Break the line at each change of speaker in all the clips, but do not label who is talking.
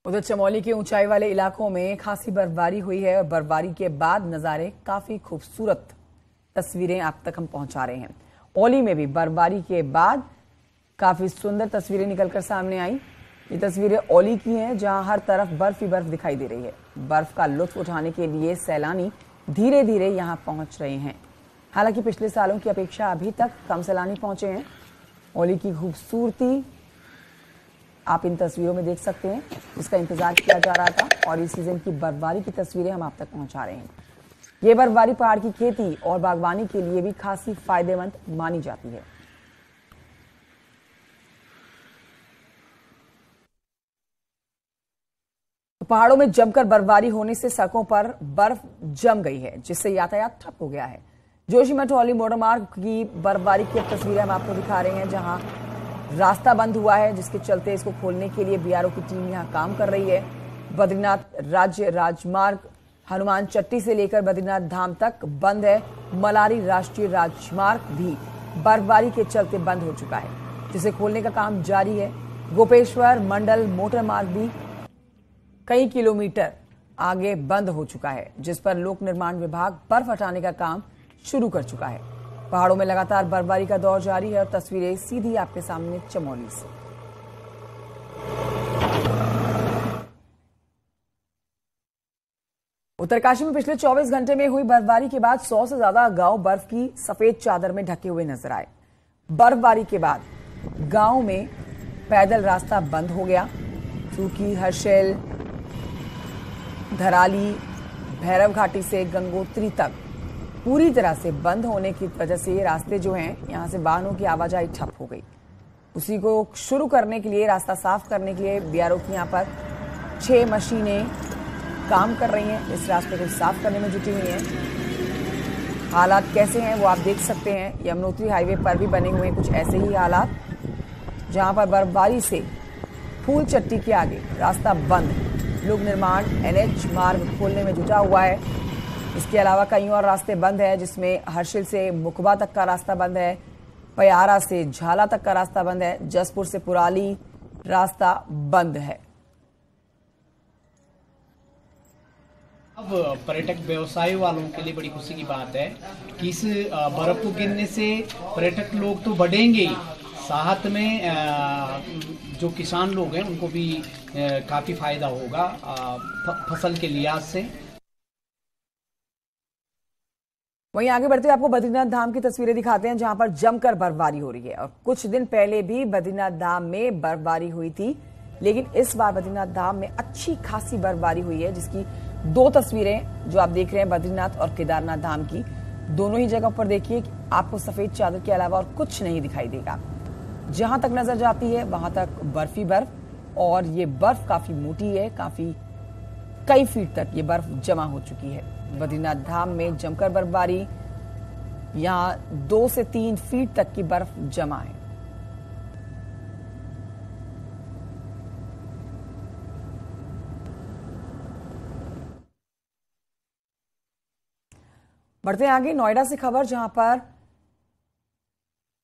उधर चमोली के ऊंचाई वाले इलाकों में खासी बर्फबारी हुई है और बर्फबारी के बाद नज़ारे काफी खूबसूरत तस्वीरें आप तक हम पहुंचा रहे हैं। औली में भी बर्फबारी के बाद काफी सुंदर तस्वीरें निकलकर सामने आई। ये तस्वीरें औली की हैं, जहां हर तरफ बर्फ ही बर्फ दिखाई दे रही है। बर्फ का लुत्फ उठाने के लिए सैलानी धीरे धीरे यहां पहुंच रहे हैं। हालांकि पिछले सालों की अपेक्षा अभी तक कम सैलानी पहुंचे हैं। औली की खूबसूरती आप इन तस्वीरों में देख सकते हैं, जिसका इंतजार किया जा रहा था, और इस सीजन की बर्फबारी की तस्वीरें हम आप तक पहुंचा रहे हैं। ये बर्फबारी पहाड़ की खेती और बागवानी के लिए भी खासी फायदेमंद मानी जाती है। पहाड़ों में जमकर बर्फबारी होने से सड़कों पर बर्फ जम गई है, जिससे यातायात ठप हो गया है। जोशीमठ औली मोटर मार्ग की बर्फबारी की तस्वीरें हम आपको दिखा रहे हैं, जहां रास्ता बंद हुआ है, जिसके चलते इसको खोलने के लिए बीआरओ की टीम यहां काम कर रही है। बद्रीनाथ राज्य राजमार्ग हनुमान चट्टी से लेकर बद्रीनाथ धाम तक बंद है। मलारी राष्ट्रीय राजमार्ग भी बर्फबारी के चलते बंद हो चुका है, जिसे खोलने का काम जारी है। गोपेश्वर मंडल मोटर मार्ग भी कई किलोमीटर आगे बंद हो चुका है, जिस पर लोक निर्माण विभाग बर्फ हटाने का काम शुरू कर चुका है। पहाड़ों में लगातार बर्फबारी का दौर जारी है और तस्वीरें सीधी आपके सामने चमोली से। उत्तरकाशी में पिछले 24 घंटे में हुई बर्फबारी के बाद 100 से ज्यादा गांव बर्फ की सफेद चादर में ढके हुए नजर आए। बर्फबारी के बाद गांव में पैदल रास्ता बंद हो गया, क्योंकि हर्षैल, धराली, भैरव घाटी से गंगोत्री तक पूरी तरह से बंद होने की वजह से ये रास्ते जो हैं, यहां से वाहनों की आवाजाही ठप हो गई। उसी को शुरू करने के लिए, रास्ता साफ करने के लिए बीआरओ की यहां पर 6 मशीनें काम कर रही हैं, इस रास्ते को साफ करने में जुटी हुई हैं। हालात कैसे हैं वो आप देख सकते हैं। यमुनोत्री हाईवे पर भी बने हुए हैं कुछ ऐसे ही हालात, जहां पर बर्फबारी से फूल चट्टी के आगे रास्ता बंद है। लोक निर्माण एनएच मार्ग खोलने में जुटा हुआ है। इसके अलावा कई और रास्ते बंद है, जिसमें हर्षिल से मुकबा तक का रास्ता बंद है, पयारा से झाला तक का रास्ता बंद है, जसपुर से पुराली रास्ता बंद है।
अब पर्यटक व्यवसाय वालों के लिए बड़ी खुशी की बात है कि इस बर्फ को गिरने से पर्यटक लोग तो बढ़ेंगे ही, साथ में जो किसान लोग हैं उनको भी काफी फायदा होगा फसल के लिहाज से।
वहीं आगे बढ़ते हुए आपको बद्रीनाथ धाम की तस्वीरें दिखाते हैं, जहां पर जमकर बर्फबारी हो रही है। और कुछ दिन पहले भी बद्रीनाथ धाम में बर्फबारी हुई थी, लेकिन इस बार बद्रीनाथ धाम में अच्छी खासी बर्फबारी हुई है, जिसकी 2 तस्वीरें जो आप देख रहे हैं बद्रीनाथ और केदारनाथ धाम की, दोनों ही जगह पर देखिए आपको सफेद चादर के अलावा और कुछ नहीं दिखाई देगा। जहां तक नजर जाती है वहां तक बर्फ ही बर्फ, और ये बर्फ काफी मोटी है, काफी कई फीट तक ये बर्फ जमा हो चुकी है। बद्रीनाथ धाम में जमकर बर्फबारी, यहां 2 से 3 फीट तक की बर्फ जमा है। बढ़ते हैं आगे, नोएडा से खबर, जहां पर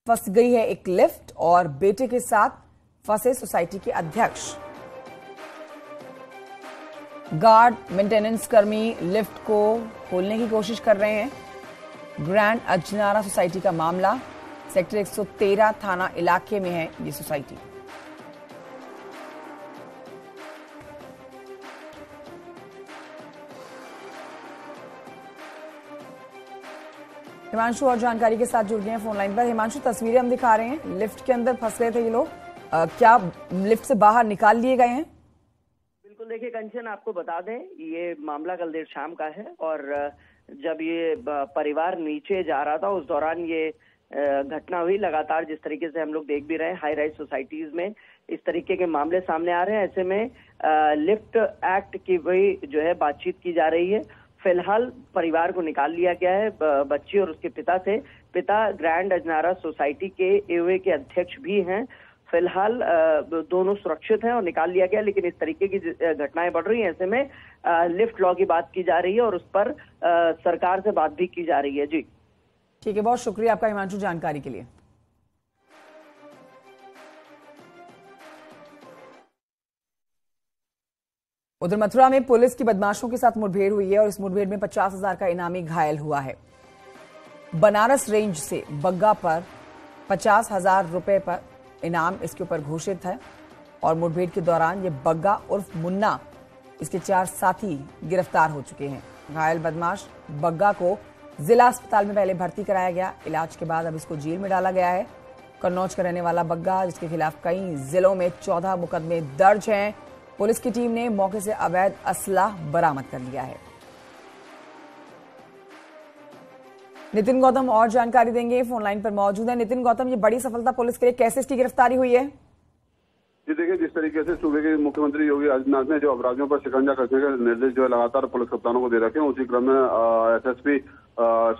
फंस गई है एक लिफ्ट और बेटे के साथ फंसे सोसाइटी के अध्यक्ष। गार्ड मेंटेनेंस कर्मी लिफ्ट को खोलने की कोशिश कर रहे हैं। ग्रैंड अजनारा सोसाइटी का मामला, सेक्टर 113 थाना इलाके में है ये सोसाइटी। हिमांशु और जानकारी के साथ जुड़ गए हैं फोन लाइन पर। हिमांशु, तस्वीरें हम दिखा रहे हैं, लिफ्ट के अंदर फंस गए थे ये लोग, क्या लिफ्ट से बाहर निकाल लिए गए हैं?
बिल्कुल, देखिए कंचन, आपको बता दें ये मामला कल देर शाम का है, और जब ये परिवार नीचे जा रहा था उस दौरान ये घटना हुई। लगातार जिस तरीके से हम लोग देख भी रहे हैं, हाई राइज सोसाइटीज में इस तरीके के मामले सामने आ रहे हैं। ऐसे में लिफ्ट एक्ट की वही जो है बातचीत की जा रही है। फिलहाल परिवार को निकाल लिया गया है, बच्ची और उसके पिता से। पिता ग्रैंड अजनारा सोसाइटी के एओए के अध्यक्ष भी हैं। फिलहाल दोनों सुरक्षित हैं और निकाल लिया गया, लेकिन इस तरीके की घटनाएं बढ़ रही हैं। ऐसे में लिफ्ट लॉ की बात की जा रही है और उस पर सरकार से बात भी की जा रही है। जी
ठीक है, बहुत शुक्रिया आपका हिमांशु जानकारी के लिए। उधर मथुरा में पुलिस की बदमाशों के साथ मुठभेड़ हुई है और इस मुठभेड़ में 50,000 का इनामी घायल हुआ है। बनारस रेंज से बग्गा पर 50,000 रुपए पर इनाम इसके ऊपर घोषित है और मुठभेड़ के दौरान ये बग्गा उर्फ मुन्ना इसके 4 साथी गिरफ्तार हो चुके हैं। घायल बदमाश बग्गा को जिला अस्पताल में पहले भर्ती कराया गया। इलाज के बाद अब इसको जेल में डाला गया है। कन्नौज का रहने वाला बग्गा, जिसके खिलाफ कई जिलों में 14 मुकदमे दर्ज हैं। पुलिस की टीम ने मौके से अवैध असलाह बरामद कर लिया है। नितिन गौतम और जानकारी देंगे, फोन लाइन पर मौजूद है। नितिन गौतम, ये बड़ी सफलता पुलिस के लिए, कैसे इसकी गिरफ्तारी हुई है?
जी देखिए, जिस तरीके से सूबे के मुख्यमंत्री योगी आदित्यनाथ ने जो अपराधियों पर शिकंजा कसने के निर्देश जो है लगातार पुलिस कप्तानों को दे रखे हैं, उसी क्रम में एसएसपी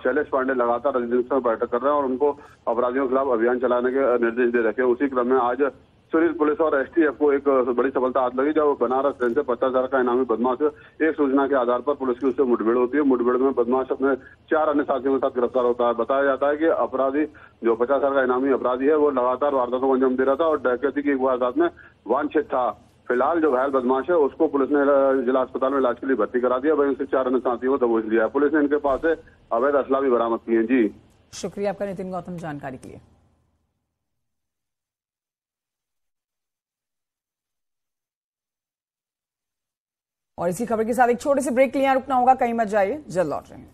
शैलेश पांडे लगातार अधिनिरीक्षण में बैठक कर रहे हैं और उनको अपराधियों के खिलाफ अभियान चलाने के निर्देश दे रखे हैं। उसी क्रम में आज सुनील पुलिस और एसटीएफ को एक बड़ी सफलता हाथ लगी जब बनारस रेंज से 50,000 का इनामी बदमाश एक सूचना के आधार पर पुलिस की उससे मुठभेड़ होती है। मुठभेड़ में बदमाश अपने 4 अन्य साथियों के साथ गिरफ्तार होता है। बताया जाता है कि अपराधी जो 50,000 का इनामी अपराधी है वो लगातार वारदातों को अंजाम दे रहा था और डकैती की एक वारदात में वांछित था। फिलहाल जो घायल बदमाश है उसको पुलिस ने जिला अस्पताल में इलाज के लिए भर्ती करा दिया। वहीं उसके 4 अन्य साथियों को दबोच लिया है। पुलिस ने इनके पास से अवैध असला भी बरामद किए हैं। जी
शुक्रिया आपका नितिन गौतम जानकारी के लिए। और इसी खबर के साथ एक छोटे से ब्रेक के लिए रुकना होगा, कहीं मत जाइए, जल्द लौट रहे हैं।